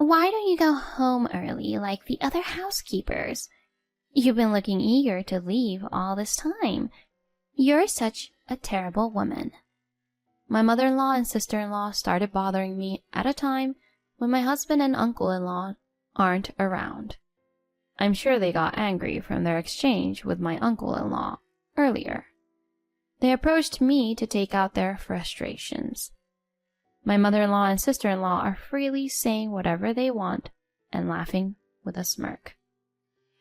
Why don't you go home early like the other housekeepers? You've been looking eager to leave all this time. You're such a terrible woman. My mother-in-law and sister-in-law started bothering me at a time when my husband and uncle-in-law aren't around. I'm sure they got angry from their exchange with my uncle-in-law earlier. They approached me to take out their frustrations. My mother-in-law and sister-in-law are freely saying whatever they want and laughing with a smirk.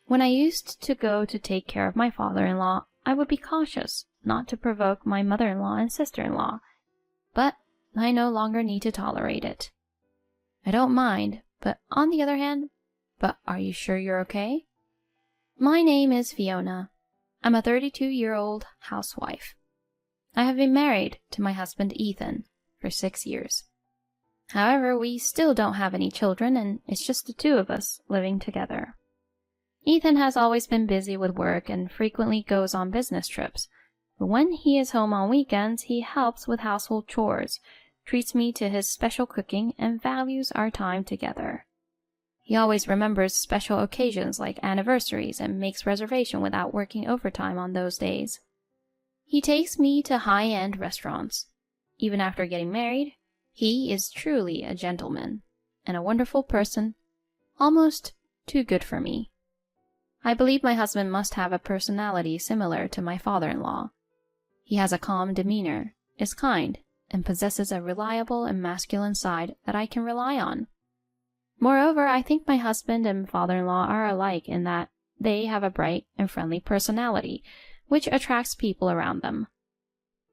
When I used to go to take care of my father-in-law, I would be cautious not to provoke my mother-in-law and sister-in-law, but I no longer need to tolerate it. I don't mind, but on the other hand, but are you sure you're okay? My name is Fiona. I'm a 32-year-old housewife. I have been married to my husband Ethan for 6 years. However, we still don't have any children, and it's just the two of us living together. Ethan has always been busy with work and frequently goes on business trips, but when he is home on weekends, he helps with household chores, treats me to his special cooking, and values our time together. He always remembers special occasions like anniversaries and makes reservation without working overtime on those days. He takes me to high-end restaurants. Even after getting married, he is truly a gentleman and a wonderful person, almost too good for me. I believe my husband must have a personality similar to my father-in-law. He has a calm demeanor, is kind, and possesses a reliable and masculine side that I can rely on. Moreover, I think my husband and father-in-law are alike in that they have a bright and friendly personality, which attracts people around them.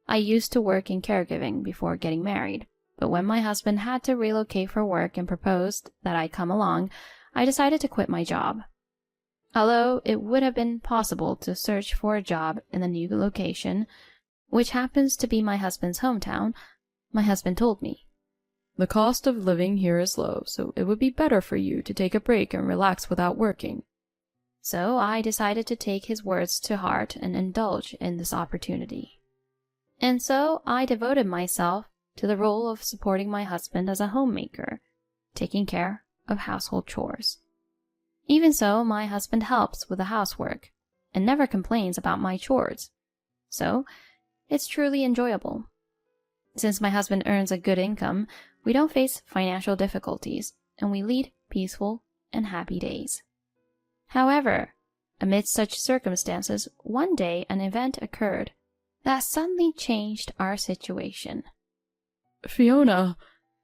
I used to work in caregiving before getting married, but when my husband had to relocate for work and proposed that I come along, I decided to quit my job. Although it would have been possible to search for a job in the new location, which happens to be my husband's hometown, my husband told me, "The cost of living here is low, so it would be better for you to take a break and relax without working." So I decided to take his words to heart and indulge in this opportunity. And so I devoted myself to the role of supporting my husband as a homemaker, taking care of household chores. Even so, my husband helps with the housework and never complains about my chores. So, it's truly enjoyable. Since my husband earns a good income, we don't face financial difficulties, and we lead peaceful and happy days. However, amidst such circumstances, one day an event occurred that suddenly changed our situation. "Fiona,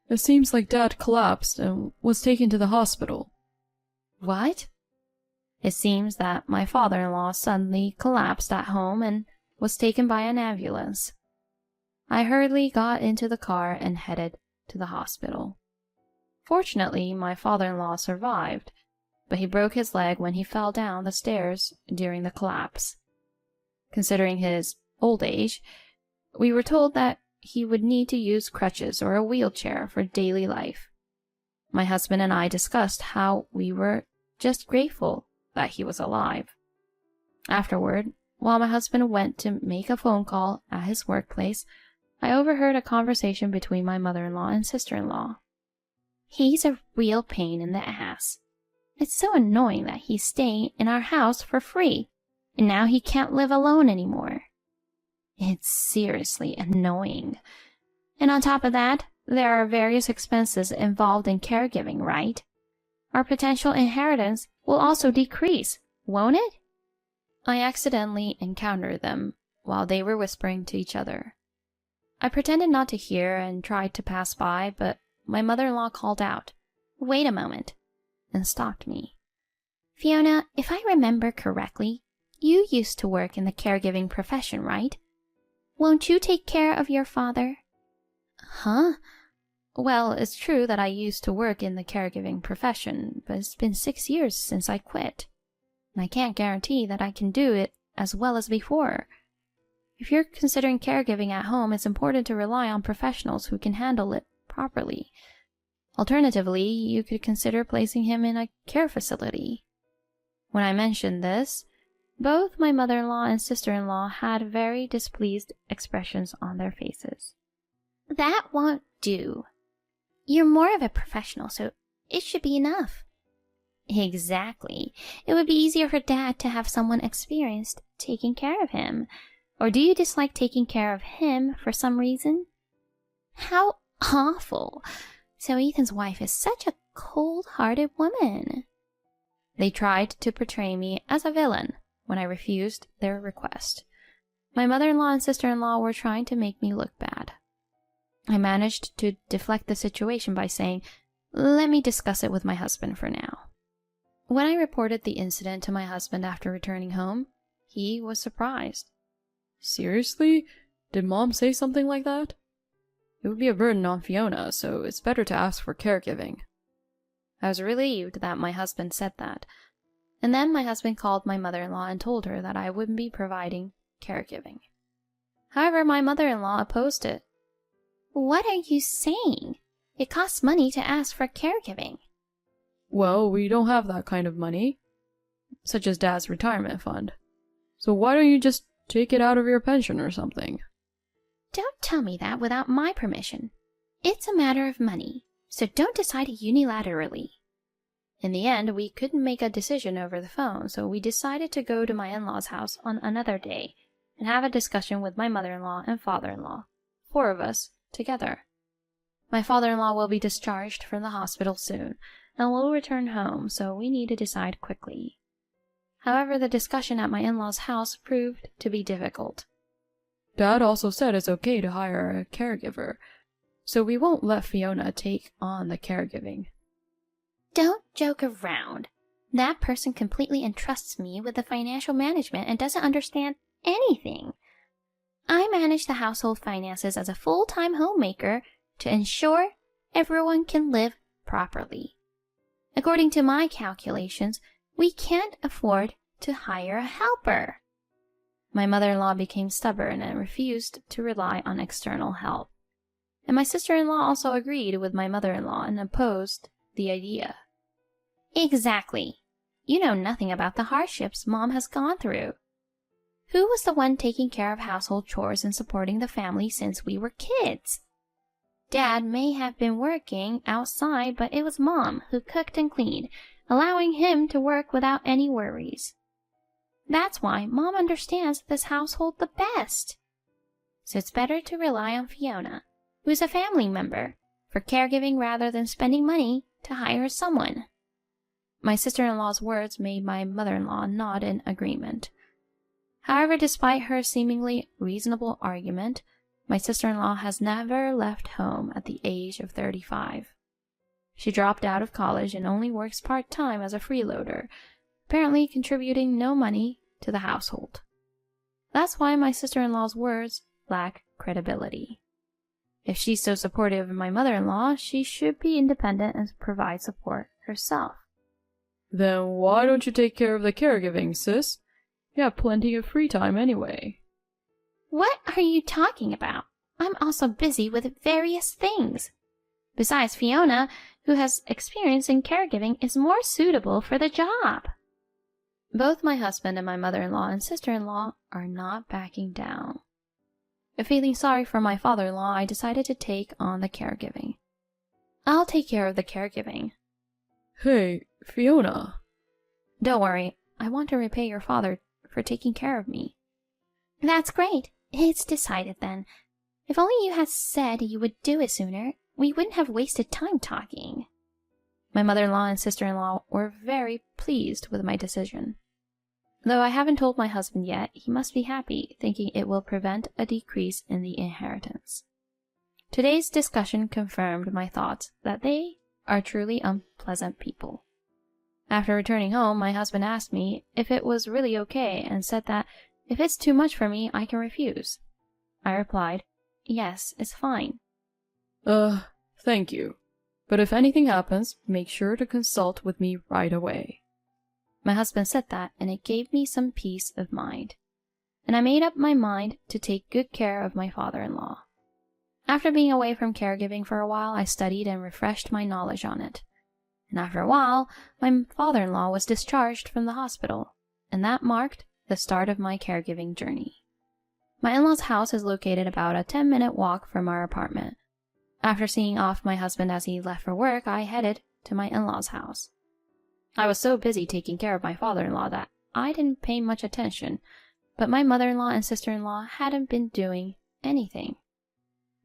it seems like Dad collapsed and was taken to the hospital." What? It seems that my father-in-law suddenly collapsed at home and was taken by an ambulance. I hurriedly got into the car and headed to the hospital. Fortunately, my father-in-law survived, but he broke his leg when he fell down the stairs during the collapse. Considering his old age, we were told that he would need to use crutches or a wheelchair for daily life. My husband and I discussed how we were just grateful that he was alive. Afterward, while my husband went to make a phone call at his workplace, I overheard a conversation between my mother-in-law and sister-in-law. "He's a real pain in the ass. It's so annoying that he's staying in our house for free, and now he can't live alone anymore. It's seriously annoying. And on top of that, there are various expenses involved in caregiving, right? Our potential inheritance will also decrease, won't it?" I accidentally encountered them while they were whispering to each other. I pretended not to hear and tried to pass by, but my mother-in-law called out, "Wait a moment," and stopped me. "Fiona, if I remember correctly, you used to work in the caregiving profession, right? Won't you take care of your father?" "Huh? Well, it's true that I used to work in the caregiving profession, but it's been 6 years since I quit, and I can't guarantee that I can do it as well as before. If you're considering caregiving at home, it's important to rely on professionals who can handle it properly. Alternatively, you could consider placing him in a care facility." When I mentioned this, both my mother-in-law and sister-in-law had very displeased expressions on their faces. "That won't do. You're more of a professional, so It should be enough. Exactly. It would be easier for Dad to have someone experienced taking care of him. Or do you dislike taking care of him for some reason? How awful. So Ethan's wife is such a cold-hearted woman. They tried to portray me as a villain when I refused their request. My mother-in-law and sister-in-law were trying to make me look bad. I managed to deflect the situation by saying, "Let me discuss it with my husband for now." When I reported the incident to my husband after returning home, he was surprised. Seriously? Did Mom say something like that? It would be a burden on Fiona, so it's better to ask for caregiving. I was relieved that my husband said that. And then my husband called my mother-in-law and told her that I wouldn't be providing caregiving. However, my mother-in-law opposed it. What are you saying? It costs money to ask for caregiving. Well, we don't have that kind of money, such as Dad's retirement fund. So why don't you just take it out of your pension or something? Don't tell me that without my permission. It's a matter of money, so don't decide unilaterally. In the end, we couldn't make a decision over the phone, so we decided to go to my in-laws' house on another day and have a discussion with my mother-in-law and father-in-law, 4 of us together. My father-in-law will be discharged from the hospital soon and will return home, so we need to decide quickly. However, the discussion at my in-laws' house proved to be difficult. Dad also said it's okay to hire a caregiver, so we won't let Fiona take on the caregiving. Don't joke around. That person completely entrusts me with the financial management and doesn't understand anything. I manage the household finances as a full-time homemaker to ensure everyone can live properly. According to my calculations, we can't afford to hire a helper. My mother-in-law became stubborn and refused to rely on external help. And my sister-in-law also agreed with my mother-in-law and opposed the idea. Exactly. You know nothing about the hardships Mom has gone through. Who was the one taking care of household chores and supporting the family since we were kids? Dad may have been working outside, but it was Mom who cooked and cleaned, allowing him to work without any worries. That's why Mom understands this household the best. So it's better to rely on Fiona, who's a family member, for caregiving rather than spending money to hire someone. My sister-in-law's words made my mother-in-law nod in agreement. However, despite her seemingly reasonable argument, my sister-in-law has never left home at the age of 35. She dropped out of college and only works part-time as a freeloader, apparently contributing no money to the household. That's why my sister-in-law's words lack credibility. If she's so supportive of my mother-in-law, she should be independent and provide support herself. Then why don't you take care of the caregiving, sis? You have plenty of free time anyway. What are you talking about? I'm also busy with various things. Besides, Fiona, who has experience in caregiving, is more suitable for the job. Both my husband and my mother-in-law and sister-in-law are not backing down. Feeling sorry for my father-in-law, I decided to take on the caregiving. I'll take care of the caregiving. Hey, Fiona. Don't worry, I want to repay your father for taking care of me. That's great. It's decided then. If only you had said you would do it sooner, we wouldn't have wasted time talking. My mother-in-law and sister-in-law were very pleased with my decision. Though I haven't told my husband yet, he must be happy, thinking it will prevent a decrease in the inheritance. Today's discussion confirmed my thoughts that they are truly unpleasant people. After returning home, my husband asked me if it was really okay and said that if it's too much for me, I can refuse. I replied, yes, it's fine. Thank you. But if anything happens, make sure to consult with me right away. My husband said that, and it gave me some peace of mind. And I made up my mind to take good care of my father-in-law. After being away from caregiving for a while, I studied and refreshed my knowledge on it. And after a while, my father-in-law was discharged from the hospital, and that marked the start of my caregiving journey. My in-laws' house is located about a 10-minute walk from our apartment. After seeing off my husband as he left for work, I headed to my in-laws' house. I was so busy taking care of my father-in-law that I didn't pay much attention, but my mother-in-law and sister-in-law hadn't been doing anything.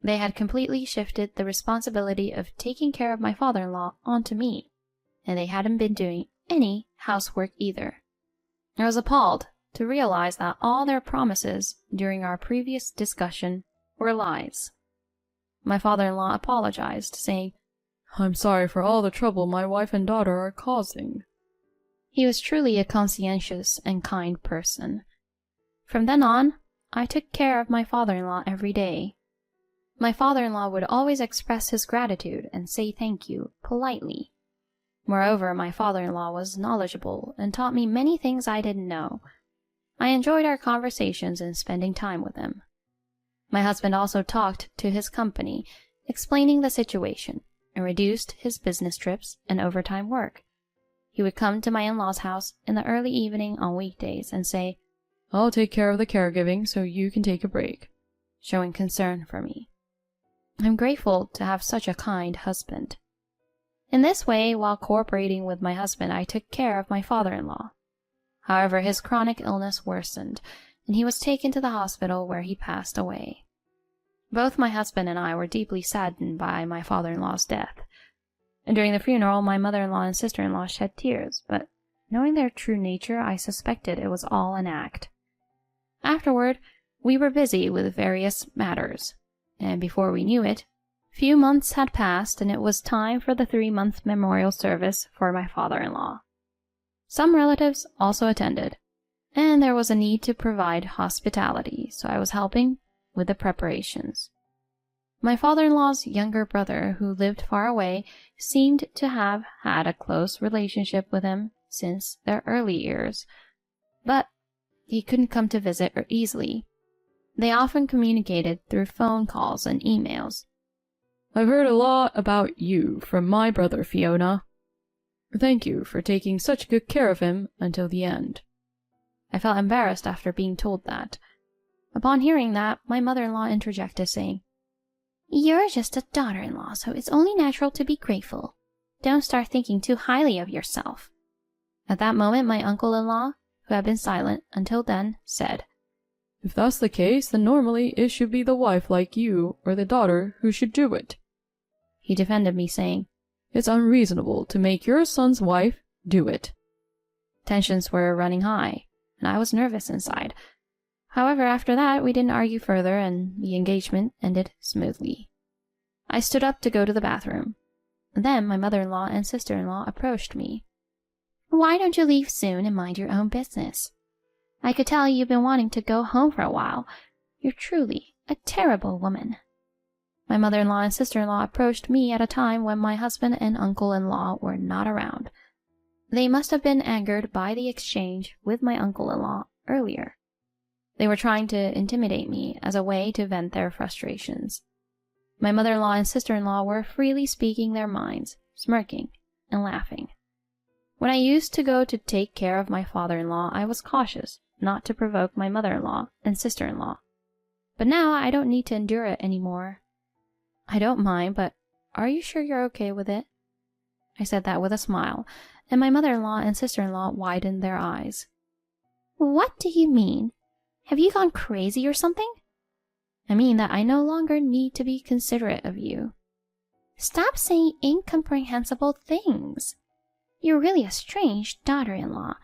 They had completely shifted the responsibility of taking care of my father-in-law onto me, and they hadn't been doing any housework either. I was appalled to realize that all their promises during our previous discussion were lies. My father-in-law apologized, saying, "I'm sorry for all the trouble my wife and daughter are causing." He was truly a conscientious and kind person. From then on, I took care of my father-in-law every day. My father-in-law would always express his gratitude and say thank you politely. Moreover, my father-in-law was knowledgeable and taught me many things I didn't know. I enjoyed our conversations and spending time with him. My husband also talked to his company, explaining the situation, and reduced his business trips and overtime work. He would come to my in-laws' house in the early evening on weekdays and say, "I'll take care of the caregiving so you can take a break," showing concern for me. I'm grateful to have such a kind husband. In this way, while cooperating with my husband, I took care of my father-in-law. However, his chronic illness worsened, and he was taken to the hospital where he passed away. Both my husband and I were deeply saddened by my father-in-law's death. And during the funeral, my mother-in-law and sister-in-law shed tears, but knowing their true nature, I suspected it was all an act. Afterward, we were busy with various matters, and before we knew it, few months had passed and it was time for the 3-month memorial service for my father-in-law. Some relatives also attended, and there was a need to provide hospitality, so I was helping with the preparations. My father-in-law's younger brother, who lived far away, seemed to have had a close relationship with him since their early years, but he couldn't come to visit easily. They often communicated through phone calls and emails. "I've heard a lot about you from my brother, Fiona. Thank you for taking such good care of him until the end." I felt embarrassed after being told that. Upon hearing that, my mother-in-law interjected, saying, "You're just a daughter-in-law, so it's only natural to be grateful. Don't start thinking too highly of yourself." At that moment, my uncle-in-law, who had been silent until then, said, "If that's the case, then normally it should be the wife like you or the daughter who should do it." He defended me, saying, "It's unreasonable to make your son's wife do it." Tensions were running high, and I was nervous inside. However, after that, we didn't argue further, and the engagement ended smoothly. I stood up to go to the bathroom. Then my mother-in-law and sister-in-law approached me. "Why don't you leave soon and mind your own business? I could tell you've been wanting to go home for a while. You're truly a terrible woman." My mother-in-law and sister-in-law approached me at a time when my husband and uncle-in-law were not around. They must have been angered by the exchange with my uncle-in-law earlier. They were trying to intimidate me as a way to vent their frustrations. My mother-in-law and sister-in-law were freely speaking their minds, smirking and laughing. When I used to go to take care of my father-in-law, I was cautious not to provoke my mother-in-law and sister-in-law. But now I don't need to endure it anymore. "I don't mind, but are you sure you're okay with it?" I said that with a smile, and my mother-in-law and sister-in-law widened their eyes. "What do you mean? Have you gone crazy or something?" "I mean that I no longer need to be considerate of you." "Stop saying incomprehensible things. You're really a strange daughter-in-law.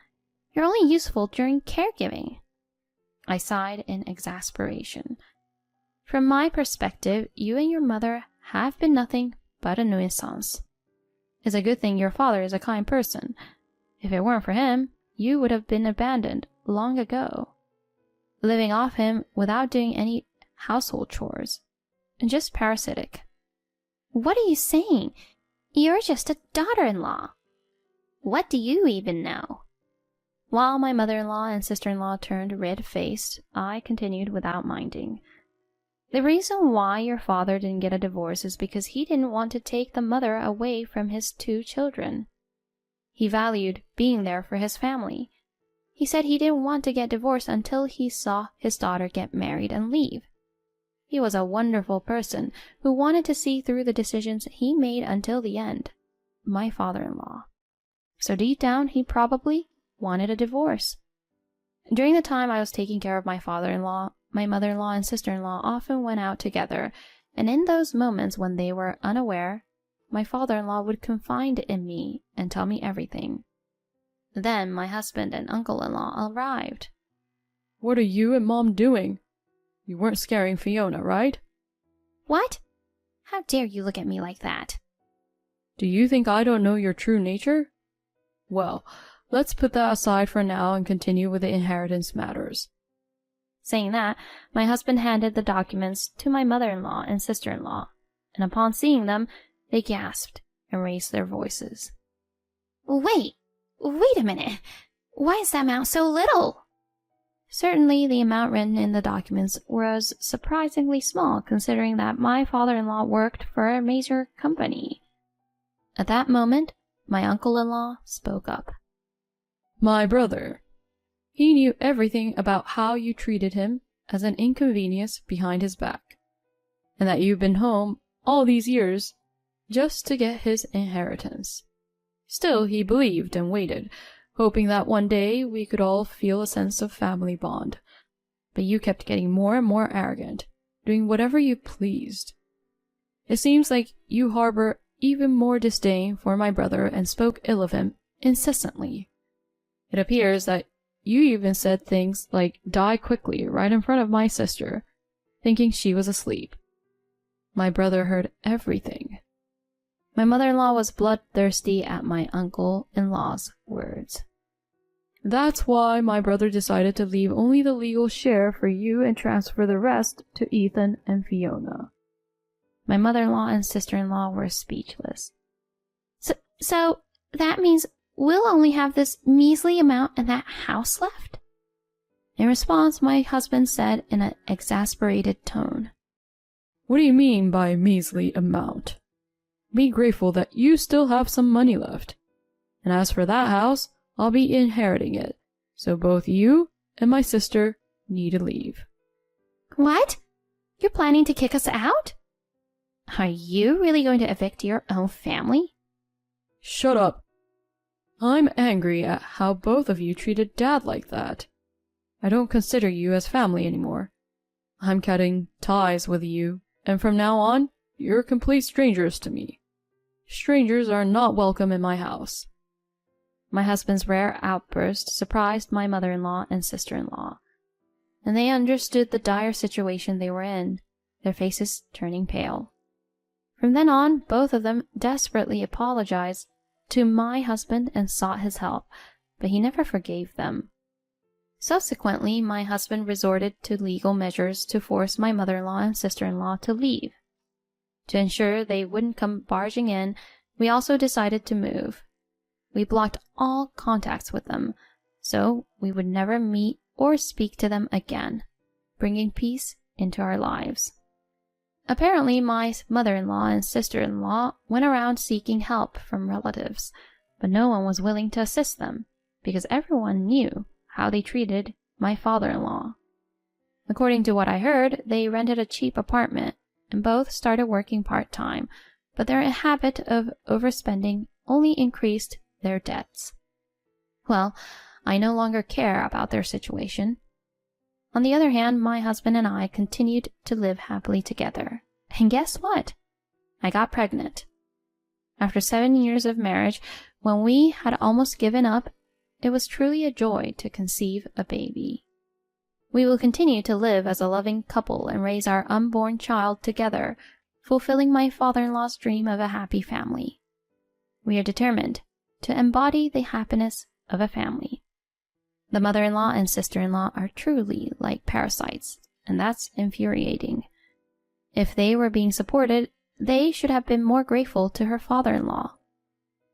You're only useful during caregiving." I sighed in exasperation. "From my perspective, you and your mother have been nothing but a nuisance. It's a good thing your father is a kind person. If it weren't for him, you would have been abandoned long ago, living off him without doing any household chores, and just parasitic." "What are you saying? You're just a daughter-in-law. What do you even know?" While my mother-in-law and sister-in-law turned red-faced, I continued without minding. "The reason why your father didn't get a divorce is because he didn't want to take the mother away from his 2 children. He valued being there for his family. He said he didn't want to get divorced until he saw his daughter get married and leave. He was a wonderful person who wanted to see through the decisions he made until the end. my father-in-law. So deep down, he probably wanted a divorce. During the time I was taking care of my father-in-law, my mother-in-law and sister-in-law often went out together, and in those moments when they were unaware, my father-in-law would confide in me and tell me everything. Then my husband and uncle-in-law arrived. What are you and Mom doing? You weren't scaring Fiona, right? What? How dare you look at me like that? Do you think I don't know your true nature? Well, let's put that aside for now and continue with the inheritance matters. Saying that, my husband handed the documents to my mother-in-law and sister-in-law, and upon seeing them, they gasped and raised their voices. Wait a minute. Why is that amount so little? Certainly, the amount written in the documents was surprisingly small, considering that my father-in-law worked for a major company. At that moment, my uncle-in-law spoke up. My brother. He knew everything about how you treated him as an inconvenience behind his back, and that you've been home all these years just to get his inheritance. Still, he believed and waited, hoping that one day we could all feel a sense of family bond. But you kept getting more and more arrogant, doing whatever you pleased. It seems like you harbor even more disdain for my brother and spoke ill of him incessantly. It appears that you even said things like "die quickly" right in front of my sister, thinking she was asleep. My brother heard everything. My mother-in-law was bloodthirsty at my uncle-in-law's words. That's why my brother decided to leave only the legal share for you and transfer the rest to Ethan and Fiona. My mother-in-law and sister-in-law were speechless. So that means we'll only have this measly amount in that house left? In response, my husband said in an exasperated tone, What do you mean by measly amount? Be grateful that you still have some money left. And as for that house, I'll be inheriting it, so both you and my sister need to leave. What? You're planning to kick us out? Are you really going to evict your own family? Shut up. I'm angry at how both of you treated Dad like that. I don't consider you as family anymore. I'm cutting ties with you, and from now on, you're complete strangers to me. Strangers are not welcome in my house. My husband's rare outburst surprised my mother-in-law and sister-in-law, and they understood the dire situation they were in, their faces turning pale. From then on, both of them desperately apologized to my husband and sought his help, but he never forgave them. Subsequently, my husband resorted to legal measures to force my mother-in-law and sister-in-law to leave. To ensure they wouldn't come barging in, we also decided to move. We blocked all contacts with them, so we would never meet or speak to them again, bringing peace into our lives. Apparently, my mother-in-law and sister-in-law went around seeking help from relatives, but no one was willing to assist them, because everyone knew how they treated my father-in-law. According to what I heard, they rented a cheap apartment, and both started working part-time, but their habit of overspending only increased their debts. Well, I no longer care about their situation. On the other hand, my husband and I continued to live happily together. And guess what? I got pregnant. After 7 years of marriage, when we had almost given up, it was truly a joy to conceive a baby. We will continue to live as a loving couple and raise our unborn child together, fulfilling my father-in-law's dream of a happy family. We are determined to embody the happiness of a family. The mother-in-law and sister-in-law are truly like parasites, and that's infuriating. If they were being supported, they should have been more grateful to her father-in-law.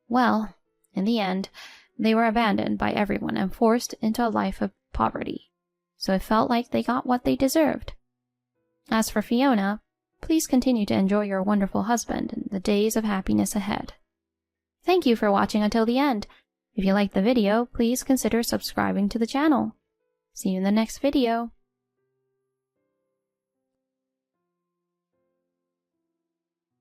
Well, in the end, they were abandoned by everyone and forced into a life of poverty, so it felt like they got what they deserved. As for Fiona, please continue to enjoy your wonderful husband and the days of happiness ahead. Thank you for watching until the end. If you liked the video, please consider subscribing to the channel. See you in the next video.